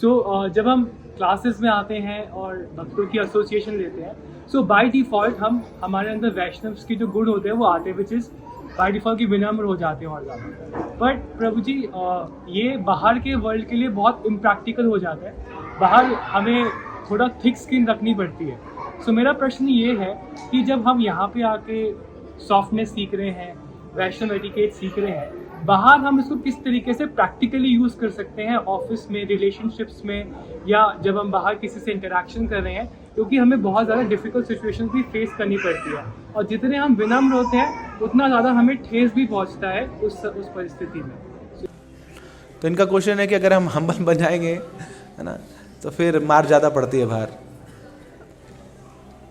जब हम क्लासेस में आते हैं और भक्तों की एसोसिएशन लेते हैं, सो बाय डिफ़ॉल्ट हम हमारे अंदर वैष्णव्स के जो गुण होते हैं वो आते हैं, विच इज़ बाय डिफ़ॉल्ट की विनम्र हो जाते हैं और ज़्यादा। बट प्रभु जी, ये बाहर के वर्ल्ड के लिए बहुत इम्प्रैक्टिकल हो जाता है। बाहर हमें थोड़ा थिक स्किन रखनी पड़ती है। सो मेरा प्रश्न ये है कि जब हम यहाँ पे आके सॉफ्टनेस सीख रहे हैं, वैष्णव एटिकेट सीख रहे हैं, बाहर हम इसको किस तरीके से प्रैक्टिकली यूज़ कर सकते हैं ऑफिस में, रिलेशनशिप्स में, या जब हम बाहर किसी से इंटरेक्शन कर रहे हैं, क्योंकि हमें बहुत ज़्यादा डिफिकल्ट सिचुएशंस भी फेस करनी पड़ती है और जितने हम विनम्र होते हैं उतना ज़्यादा हमें ठेस भी पहुंचता है उस परिस्थिति में। तो इनका क्वेश्चन है कि अगर हम हम्बल बन जाएंगे, है ना, तो फिर मार ज़्यादा पड़ती है बाहर।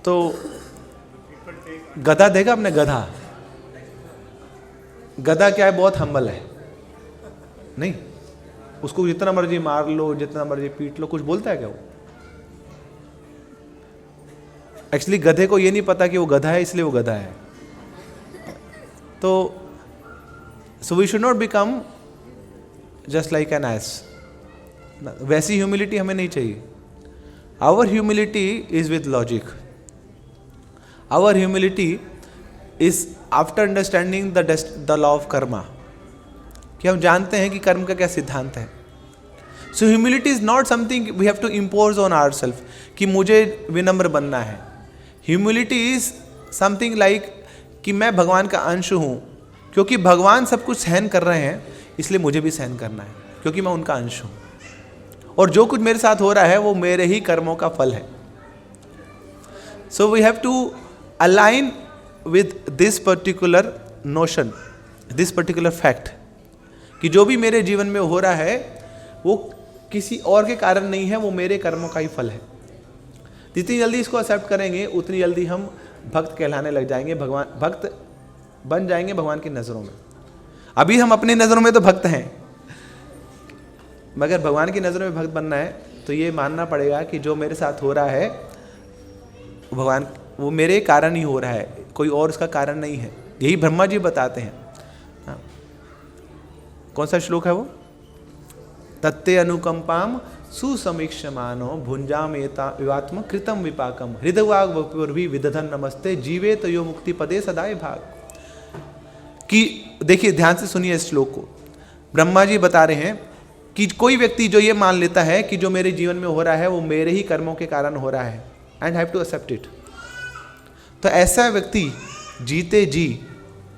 तो गधा देगा अपने गधा क्या है, बहुत हम्बल है, नहीं, उसको जितना मर्जी मार लो, जितना मर्जी पीट लो, कुछ बोलता है क्या वो? एक्चुअली गधे को ये नहीं पता कि वो गधा है, इसलिए वो गधा है। तो so we should not become just like an ass. वैसी ह्यूमिलिटी हमें नहीं चाहिए। Our humility is with logic. Our humility is after understanding the law of karma, कि हम जानते हैं कि कर्म का क्या सिद्धांत है। So humility is not something we have to impose on our self, कि मुझे विनम्र बनना है। ह्यूमिलिटी इज समथिंग लाइक कि मैं भगवान का अंश हूँ, क्योंकि भगवान सब कुछ सहन कर रहे हैं, इसलिए मुझे भी सहन करना है, क्योंकि मैं उनका अंश हूँ, और जो कुछ मेरे साथ हो रहा है वो मेरे ही कर्मों का फल है। So we have to align with this particular notion, this particular fact, कि जो भी मेरे जीवन में हो रहा है वो किसी और के कारण नहीं है, वो मेरे कर्मों का ही फल है। जितनी जल्दी इसको एक्सेप्ट करेंगे उतनी जल्दी हम भक्त कहलाने लग जाएंगे, भक्त बन जाएंगे भगवान की नज़रों में। अभी हम अपनी नज़रों में तो भक्त हैं, मगर भगवान की नज़रों में भक्त बनना है तो ये मानना पड़ेगा कि जो मेरे साथ हो रहा है भगवान, वो मेरे कारण ही हो रहा है, कोई और उसका कारण नहीं है। यही ब्रह्मा जी बताते हैं। हाँ। कौन सा श्लोक है वो? तत्ते अनुकंपाम सुसमीक्षमानो भुंजामेता विवात्म कृतम विपाकम हृदवाग वपुर्भि विदधन नमस्ते जीवे तो यो मुक्ति पदे सदाए भाग। कि देखिए, ध्यान से सुनिए इस श्लोक को। ब्रह्मा जी बता रहे हैं कि कोई व्यक्ति जो ये मान लेता है कि जो मेरे जीवन में हो रहा है वो मेरे ही कर्मों के कारण हो रहा है, and have to accept it, तो ऐसा व्यक्ति जीते जी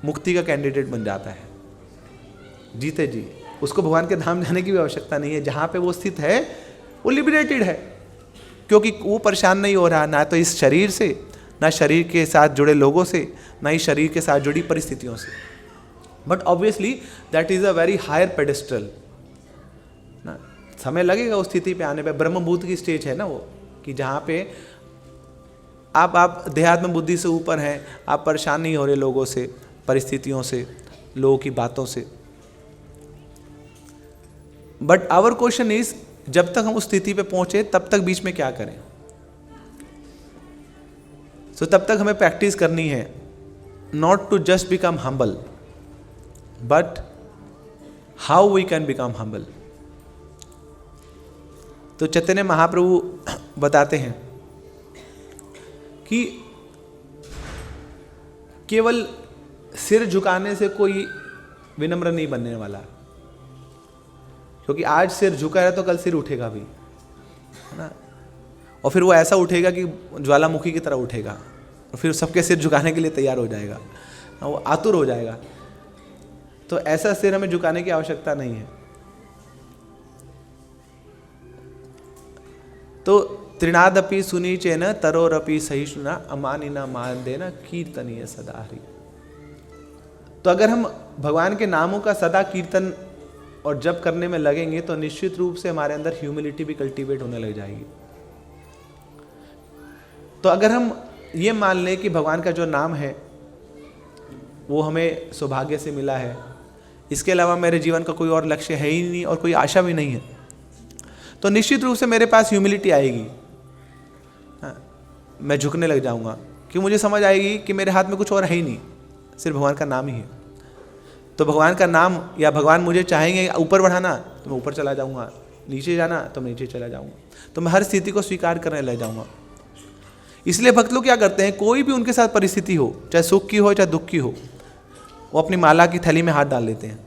मुक्ति का कैंडिडेट बन जाता है। जीते जी उसको भगवान के धाम जाने की भी आवश्यकता नहीं है। जहाँ पे वो स्थित है वो लिबरेटेड है, क्योंकि वो परेशान नहीं हो रहा, ना तो इस शरीर से, ना शरीर के साथ जुड़े लोगों से, ना ही शरीर के साथ जुड़ी परिस्थितियों से। But obviously that is a very higher pedestal ना। समय लगेगा उस स्थिति पे आने पे। ब्रह्मभूत की स्टेज है ना वो, कि जहाँ पे आप देहात्म बुद्धि से ऊपर हैं, आप परेशान नहीं हो रहे लोगों से, परिस्थितियों से, लोगों की बातों से। बट आवर क्वेश्चन इज, जब तक हम उस स्थिति पे पहुंचे तब तक बीच में क्या करें? सो तब तक हमें प्रैक्टिस करनी है, not to just become humble, but how we can become humble. तो चैतन्य महाप्रभु बताते हैं कि केवल सिर झुकाने से कोई विनम्र नहीं बनने वाला, क्योंकि आज सिर झुका है तो कल सिर उठेगा भी, है ना, और फिर वो ऐसा उठेगा कि ज्वालामुखी की तरह उठेगा, और फिर सबके सिर झुकाने के लिए तैयार हो जाएगा, वो आतुर हो जाएगा। तो ऐसा सिर हमें झुकाने की आवश्यकता नहीं है। तो त्रिनादपि सुनीचेन तरोरपि सहिष्णुना अमानिना मान देना कीर्तनीय सदा हरि। तो अगर हम भगवान के नामों का सदा कीर्तन और जप करने में लगेंगे तो निश्चित रूप से हमारे अंदर ह्यूमिलिटी भी कल्टीवेट होने लग जाएगी। तो अगर हम ये मान लें कि भगवान का जो नाम है वो हमें सौभाग्य से मिला है, इसके अलावा मेरे जीवन का कोई और लक्ष्य है ही नहीं और कोई आशा भी नहीं है, तो निश्चित रूप से मेरे पास ह्यूमिलिटी आएगी। मैं झुकने लग जाऊंगा, कि मुझे समझ आएगी कि मेरे हाथ में कुछ और है ही नहीं, सिर्फ भगवान का नाम ही है। तो भगवान का नाम, या भगवान मुझे चाहेंगे ऊपर बढ़ाना तो मैं ऊपर चला जाऊंगा, नीचे जाना तो मैं नीचे चला जाऊंगा, तो मैं हर स्थिति को स्वीकार करने लग जाऊंगा। इसलिए भक्त लोग क्या करते हैं, कोई भी उनके साथ परिस्थिति हो, चाहे सुख की हो चाहे दुख की हो, वो अपनी माला की थैली में हाथ डाल लेते हैं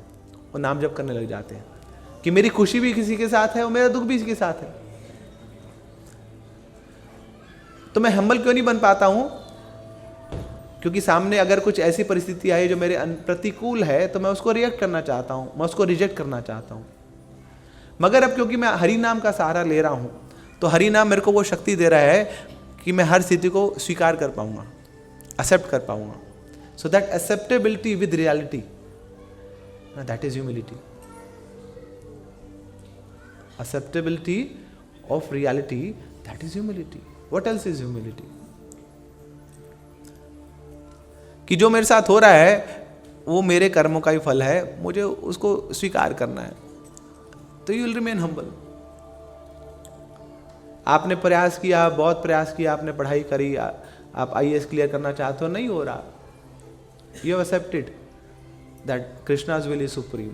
और नाम जप करने लग जाते हैं कि मेरी खुशी भी किसी के साथ है और मेरा दुख भी किसी के साथ है। तो मैं हम्बल क्यों नहीं बन पाता हूं? क्योंकि सामने अगर कुछ ऐसी परिस्थिति आई जो मेरे प्रतिकूल है तो मैं उसको रिएक्ट करना चाहता हूं, मैं उसको रिजेक्ट करना चाहता हूं। मगर अब क्योंकि मैं हरि नाम का सहारा ले रहा हूं, तो हरि नाम मेरे को वो शक्ति दे रहा है कि मैं हर स्थिति को स्वीकार कर पाऊंगा, एक्सेप्ट कर पाऊंगा। So that acceptability with reality, that is humility. Acceptability of reality, that is humility. What else is humility? कि जो मेरे साथ हो रहा है वो मेरे कर्मों का ही फल है, मुझे उसको स्वीकार करना है, तो यू विल रिमेन हम्बल। आपने प्रयास किया, बहुत प्रयास किया, आपने पढ़ाई करी, आप IAS क्लियर करना चाहते हो, नहीं हो रहा, you have accepted that Krishna's will is supreme,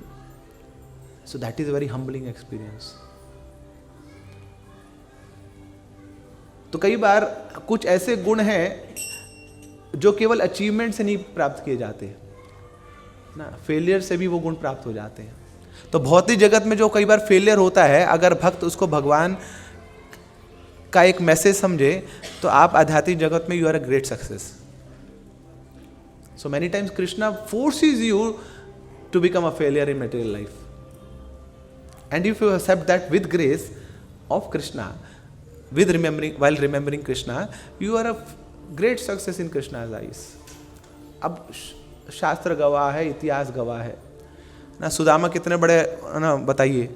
so that is very humbling experience. तो कई बार कुछ ऐसे गुण हैं जो केवल अचीवमेंट से नहीं प्राप्त किए जाते ना, फेलियर से भी वो गुण प्राप्त हो जाते हैं। तो भौतिक जगत में जो कई बार फेलियर होता है, अगर भक्त उसको भगवान का एक मैसेज समझे, तो आप आध्यात्मिक जगत में you are a great success. So many times Krishna forces you to become a failure in material life, and if you accept that with grace of Krishna, with while remembering Krishna, you are a great success in Krishna's eyes. अब शास्त्र गवाह है, इतिहास गवाह है ना, सुदामा कितने बड़े ना, बताइए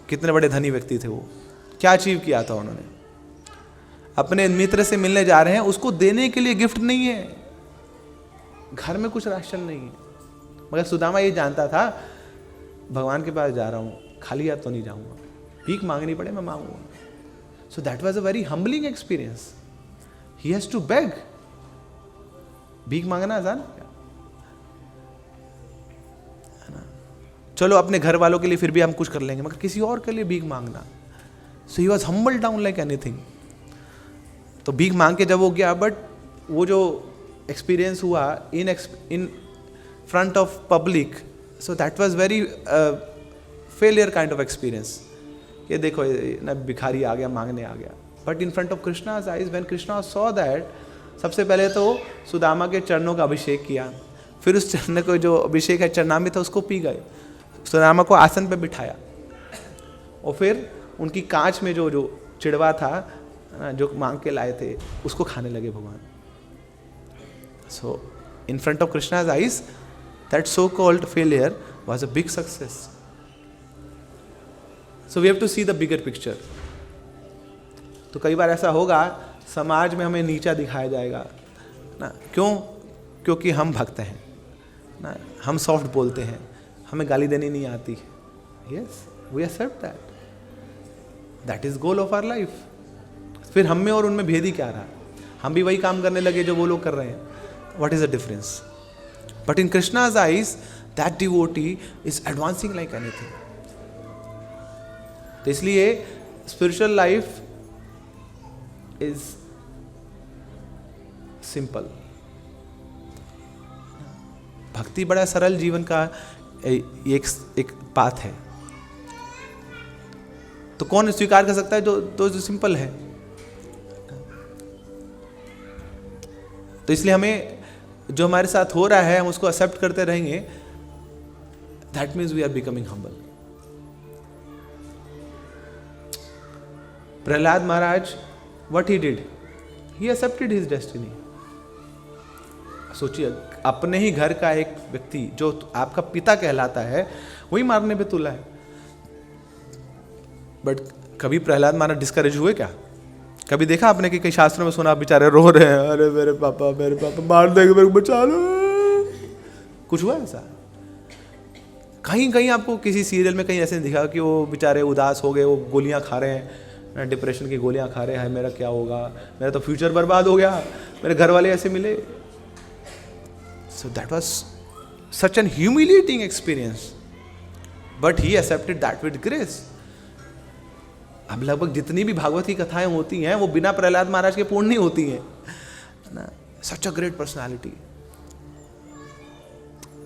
कितने बड़े धनी व्यक्ति थे, वो क्या अचीव किया था उन्होंने। अपने मित्र से मिलने जा रहे हैं, उसको देने के लिए गिफ्ट नहीं है, घर में कुछ राशन नहीं है, मगर सुदामा ये जानता था भगवान के पास जा रहा हूँ, खाली हाथ तो नहीं जाऊँगा, भीख मांगनी पड़े मैं मांगूंगा। So that was a very humbling experience. He has to beg. भीख मांगना आसान है ना? चलो अपने घर वालों के लिए फिर भी हम कुछ कर लेंगे, मगर किसी और के लिए भीख मांगना। So he was humbled down like anything. तो भीख मांग के जब वो गया, बट वो जो एक्सपीरियंस हुआ in front of public, so that was very failure kind of experience. ये देखो ना, भिखारी आ गया, मांगने आ गया, but in front of Krishna's eyes, when Krishna saw that, सबसे पहले तो सुदामा के चरणों का अभिषेक किया, फिर उस चरण को जो अभिषेक है चरणामृत था उसको पी गए, सुदामा को आसन पे बिठाया, और फिर उनकी कांच में जो चिड़वा था जो मांग के लाए थे उसको खाने लगे भगवान। So in front of Krishna's eyes, that so called failure was a big success. So we have to see the bigger picture. तो कई बार ऐसा होगा, समाज में हमें नीचा दिखाया जाएगा ना, क्यों? क्योंकि हम भक्त हैं ना, हम सॉफ्ट बोलते हैं, हमें गाली देनी नहीं आती। Yes, we accept that, that is goal of our life. फिर हम में और उनमें भेद ही क्या रहा? हम भी वही काम करने लगे जो वो लोग कर रहे हैं। What is the difference? But in Krishna's eyes, that devotee is advancing like anything. तो इसलिए स्पिरिचुअल लाइफ इज सिंपल। भक्ति बड़ा सरल जीवन का एक पाथ है। तो कौन स्वीकार कर सकता है? जो सिंपल है। तो इसलिए हमें जो हमारे साथ हो रहा है हम उसको एक्सेप्ट करते रहेंगे। That means we are becoming humble. Prahlad Maharaj, what he did? He accepted his destiny. सोचिए, अपने ही घर का एक व्यक्ति जो आपका पिता कहलाता है वही मारने पे तुला है। बट कभी प्रहलाद महाराज डिस्करेज हुए क्या? कभी देखा आपने कि कई शास्त्रों में सुना बेचारे रो रहे हैं, अरे मेरे पापा मार देंगे, मेरे को बचा लो? कुछ हुआ ऐसा? कहीं कहीं आपको किसी सीरियल में कहीं ऐसे दिखा कि वो बेचारे उदास हो गए, वो गोलियां खा रहे हैं, डिप्रेशन की गोलियां खा रहे हैं, मेरा क्या होगा, मेरा तो फ्यूचर बर्बाद हो गया, मेरे घर वाले ऐसे मिले। So that was such an humiliating experience, but he accepted that with grace. अब लगभग जितनी भी भागवत की कथाएं होती हैं वो बिना प्रहलाद महाराज के पूर्ण नहीं होती हैं ना. Such a great personality.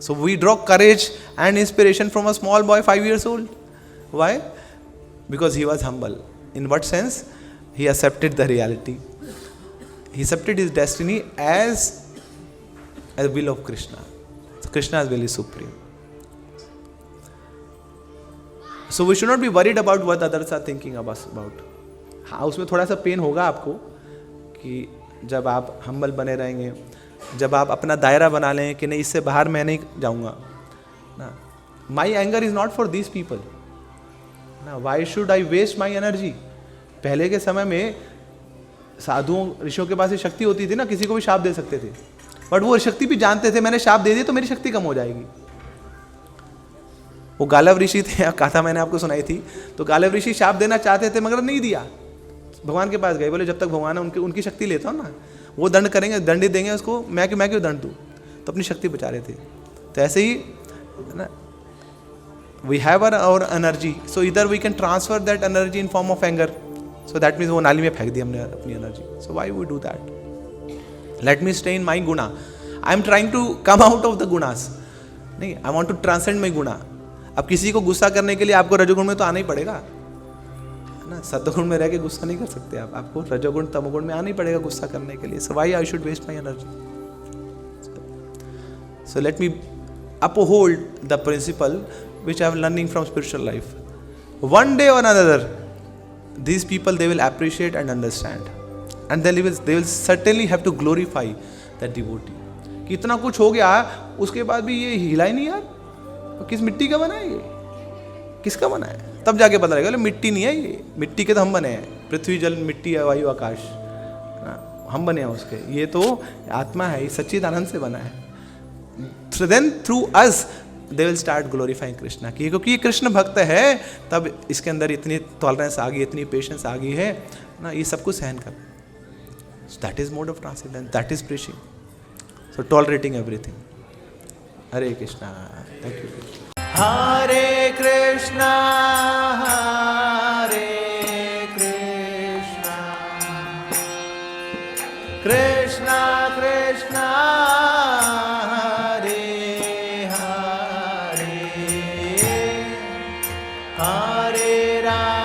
So we draw courage and inspiration from a small boy 5 years old. Why? Because he was humble. In what sense? He accepted the reality. He accepted his destiny as a will of Krishna. So Krishna's will is supreme. So we should not be worried about what others are thinking of us about. हाँ, उसमें थोड़ा सा pen होगा आपको कि जब आप humble बने रहेंगे, जब आप अपना दायरा बना लें कि नहीं इससे बाहर मैं नहीं जाऊंगा ना. My anger is not for these people ना. Why should I waste my energy. पहले के समय में साधुओं ऋषियों के पास ये शक्ति होती थी ना, किसी को भी शाप दे सकते थे, बट वो शक्ति भी जानते थे मैंने शाप दे दी तो मेरी शक्ति कम हो जाएगी. वो गालव ऋषि थे, कथा मैंने आपको सुनाई थी, तो गालव ऋषि शाप देना चाहते थे मगर नहीं दिया. भगवान के पास गए, बोले जब तक भगवान है उनकी शक्ति लेता हूँ ना, वो दंड करेंगे, दंड ही देंगे उसको, मैं क्यों दंड दूँ. तो अपनी शक्ति बचा रहे थे. तो ऐसे ही ना, we have our energy, so इधर we can transfer that energy in form of anger. So that means वो नाली में फेंक दी हमने अपनी एनर्जी. So why we do that? Let me stay in my guna. I am trying to come out of the gunas. नहीं, I want to transcend my guna. अब किसी को गुस्सा करने के लिए आपको रजोगुण में तो आना ही पड़ेगा ना. सत्वगुण में रह के गुस्सा नहीं कर सकते आप, आपको रजोगुण तमोगुण में आना ही पड़ेगा गुस्सा करने के लिए. So why I should waste my energy? So let me uphold the principle which I am learning from spiritual life. One day or another, these people they will appreciate and understand, and they will certainly have to glorify that devotee. कि इतना कुछ हो गया उसके बाद भी ये हिला ही नहीं यार, किस मिट्टी का बना है ये, किसका बना है? तब जाके पता लगेगा मिट्टी नहीं है ये, मिट्टी के तो हम बने हैं, पृथ्वी जल मिट्टी वायु आकाश हम बने हैं उसके, ये तो आत्मा है, ये सच्चिदानंद से बना है. So then through us they will start glorifying Krishna. क्योंकि ये कृष्ण भक्त है तब इसके अंदर इतनी टॉलरेंस आ गई, इतनी पेशेंस आ गई है ना, ये सब कुछ सहन कर. So that is mode of transcendence, that is preaching. So tolerating everything. Hare Krishna. Thank you. Hare Krishna, Hare Krishna, Krishna Krishna, Hare Hare, Hare Rama.